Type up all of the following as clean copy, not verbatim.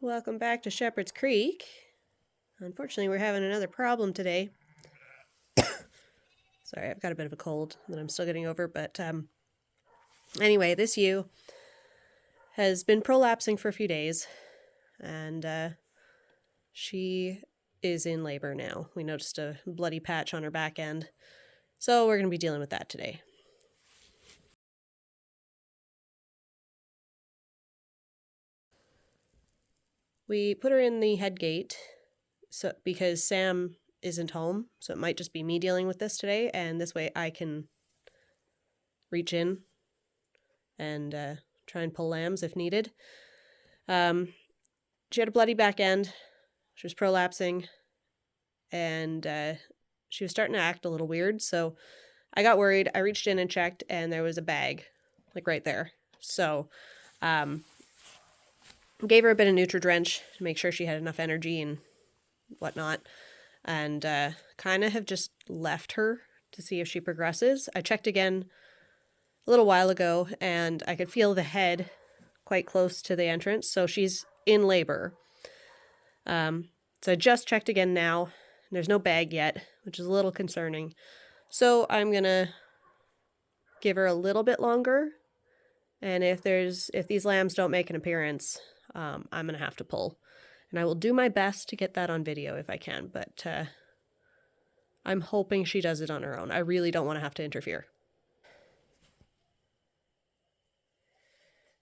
Welcome back to Shepherd's Creek. Unfortunately, we're having another problem today. Sorry, I've got a bit of a cold that I'm still getting over, but anyway, this ewe has been prolapsing for a few days, and she is in labor now. We noticed a bloody patch on her back end, so we're going to be dealing with that today. We put her in the head gate because Sam isn't home, so it might just be me dealing with this today, and this way I can reach in and try and pull lambs if needed. She had a bloody back end. She was prolapsing, and she was starting to act a little weird, so I got worried. I reached in and checked, and there was a bag, like right there. So gave her a bit of Nutri-Drench to make sure she had enough energy and whatnot, and kind of have just left her to see if she progresses. I checked again a little while ago, and I could feel the head quite close to the entrance, so she's in labor. So I just checked again now. There's no bag yet, which is a little concerning. So I'm gonna give her a little bit longer, and if these lambs don't make an appearance, I'm gonna have to pull. And I will do my best to get that on video if I can, but I'm hoping she does it on her own. I really don't want to have to interfere.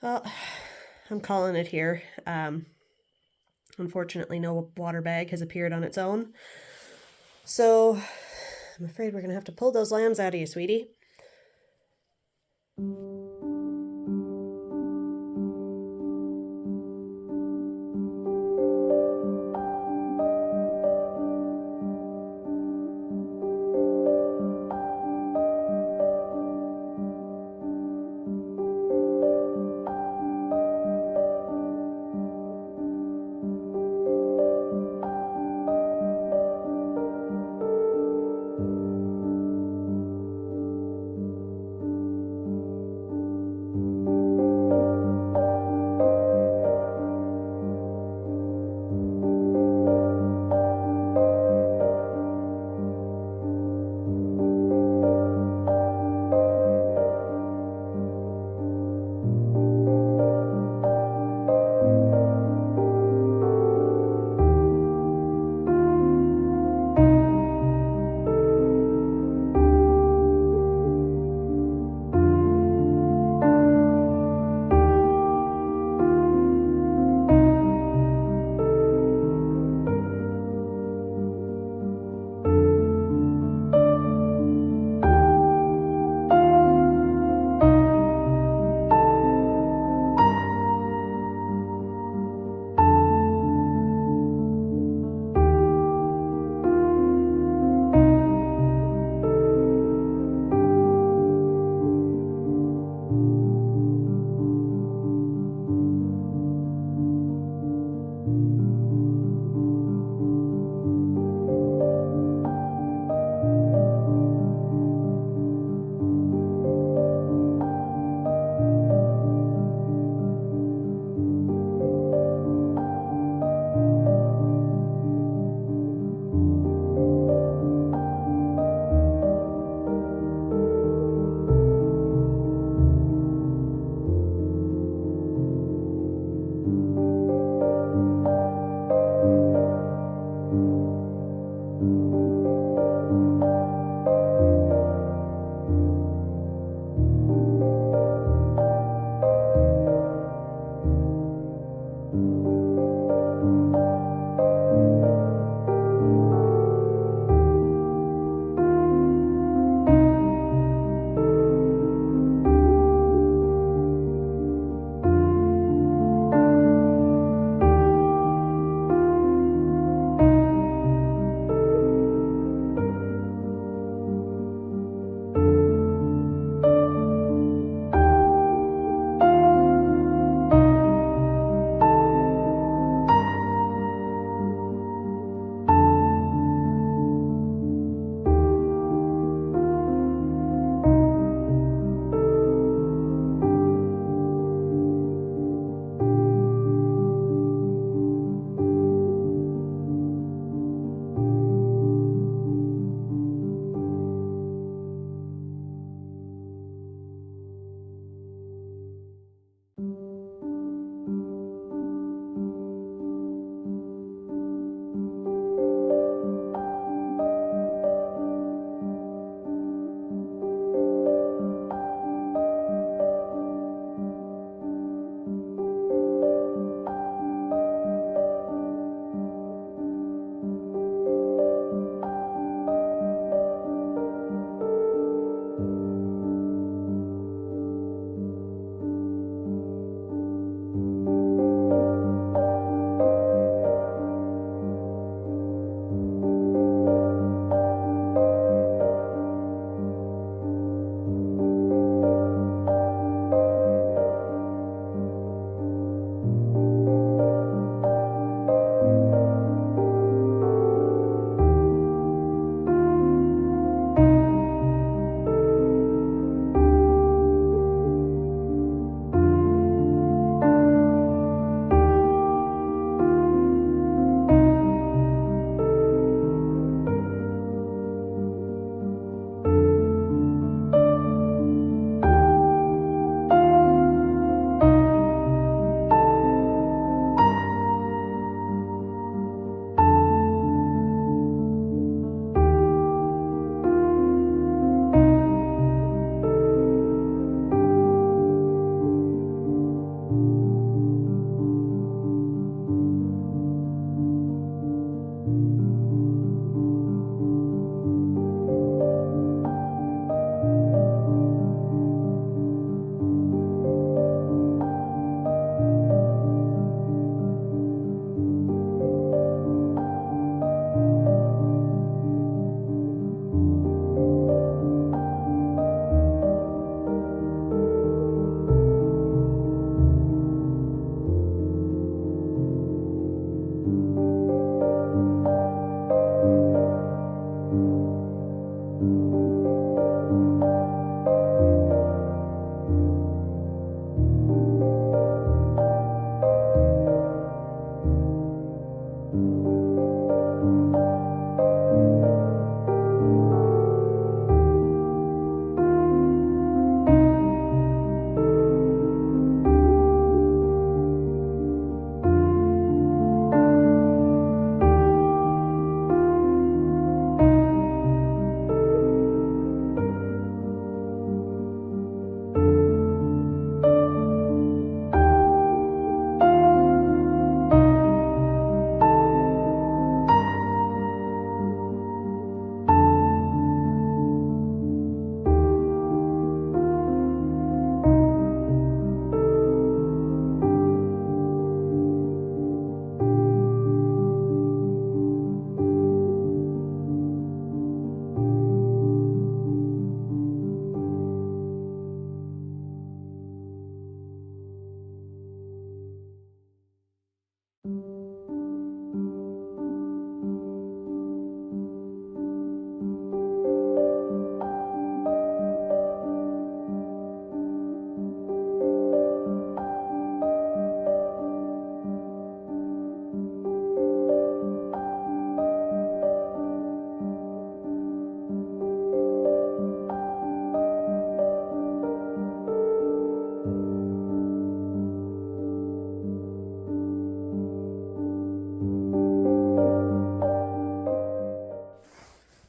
Well, I'm calling it here. Unfortunately, no water bag has appeared on its own. So I'm afraid we're going to have to pull those lambs out of you, sweetie.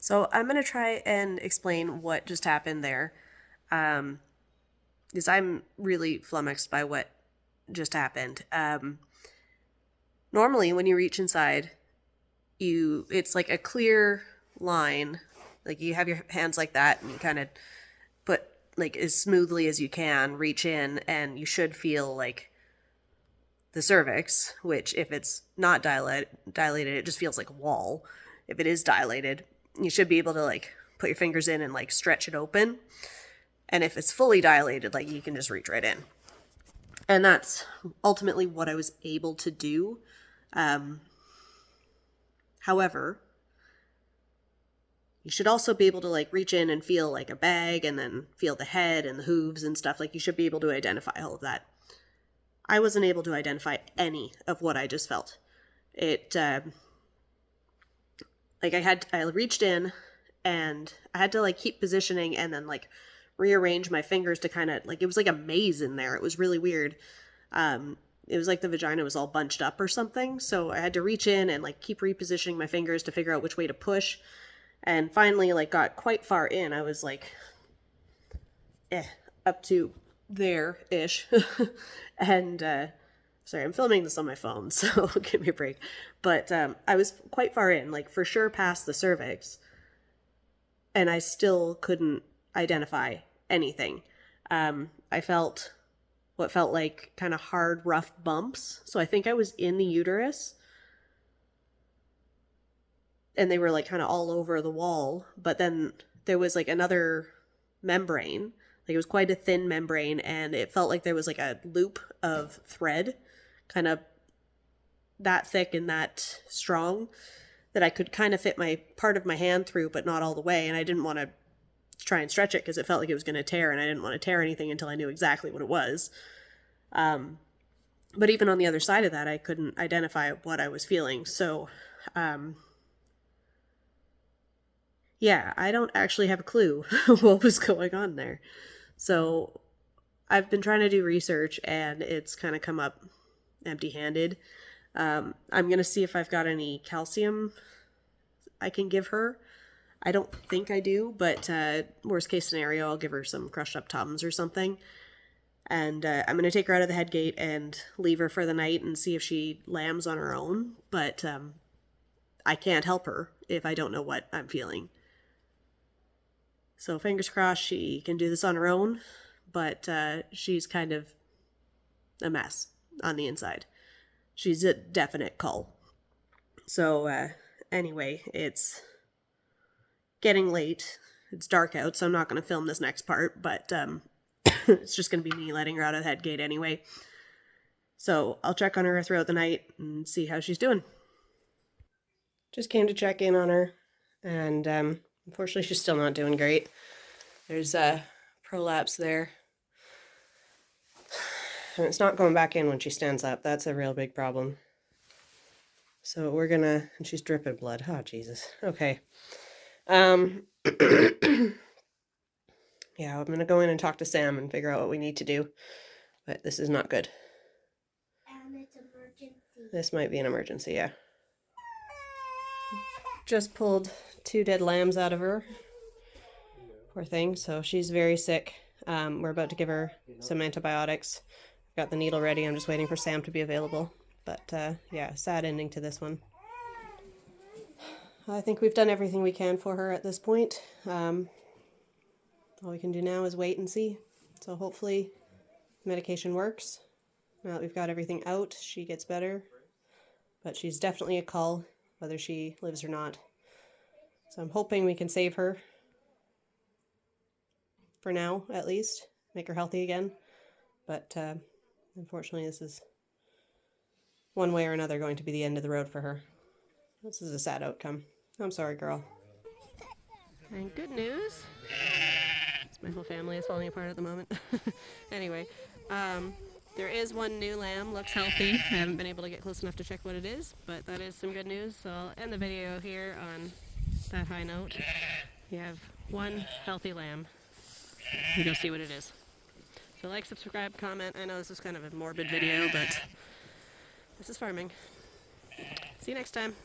So I'm going to try and explain what just happened there. Because I'm really flummoxed by what just happened. Normally, when you reach inside, it's like a clear line. Like you have your hands like that, and you kind of put like as smoothly as you can, reach in, and you should feel like the cervix. Which, if it's not dilated, it just feels like a wall. If it is dilated, you should be able to like put your fingers in and like stretch it open. And if it's fully dilated, like you can just reach right in. And that's ultimately what I was able to do. However, you should also be able to like reach in and feel like a bag and then feel the head and the hooves and stuff. Like you should be able to identify all of that. I wasn't able to identify any of what I just felt. It, like I reached in and I had to like keep positioning and then like rearrange my fingers to kind of like, it was like a maze in there. It was really weird. It was like the vagina was all bunched up or something. So I had to reach in and like keep repositioning my fingers to figure out which way to push. And finally like got quite far in. I was like, up to there-ish. And, sorry, I'm filming this on my phone, so give me a break. But I was quite far in, like for sure past the cervix. And I still couldn't identify anything. I felt what felt like kind of hard, rough bumps. So I think I was in the uterus. And they were like kind of all over the wall. But then there was like another membrane. Like it was quite a thin membrane. And it felt like there was like a loop of thread kind of that thick and that strong that I could kind of fit my part of my hand through, but not all the way. And I didn't want to try and stretch it because it felt like it was going to tear, and I didn't want to tear anything until I knew exactly what it was. But even on the other side of that, I couldn't identify what I was feeling. So, yeah, I don't actually have a clue what was going on there. So I've been trying to do research, and it's kind of come up empty-handed. I'm going to see if I've got any calcium I can give her. I don't think I do, but worst case scenario, I'll give her some crushed up Tums or something. And I'm going to take her out of the head gate and leave her for the night and see if she lambs on her own. But I can't help her if I don't know what I'm feeling. So fingers crossed she can do this on her own. But she's kind of a mess on the inside. She's a definite cull. So anyway, it's getting late. It's dark out, so I'm not going to film this next part, but it's just going to be me letting her out of the head gate anyway. So I'll check on her throughout the night and see how she's doing. Just came to check in on her, and unfortunately she's still not doing great. There's a prolapse there. And it's not going back in when she stands up. That's a real big problem. So we're gonna, and she's dripping blood. Oh, Jesus. Okay. Yeah, I'm gonna go in and talk to Sam and figure out what we need to do. But this is not good. It's emergency. This might be an emergency, yeah. Just pulled 2 dead lambs out of her. Poor thing. So she's very sick. We're about to give her some antibiotics. I've got the needle ready. I'm just waiting for Sam to be available. But yeah, sad ending to this one. I think we've done everything we can for her at this point. All we can do now is wait and see. So hopefully medication works. Now that we've got everything out, she gets better. But she's definitely a cull, whether she lives or not. So I'm hoping we can save her. For now, at least. Make her healthy again. But unfortunately, this is one way or another going to be the end of the road for her. This is a sad outcome. I'm sorry, girl. And good news. My whole family is falling apart at the moment. Anyway, there is one new lamb. Looks healthy. I haven't been able to get close enough to check what it is, but that is some good news. So I'll end the video here on that high note. You have one healthy lamb. You go see what it is. So like, subscribe, comment. I know this is kind of a morbid video, but this is farming. See you next time.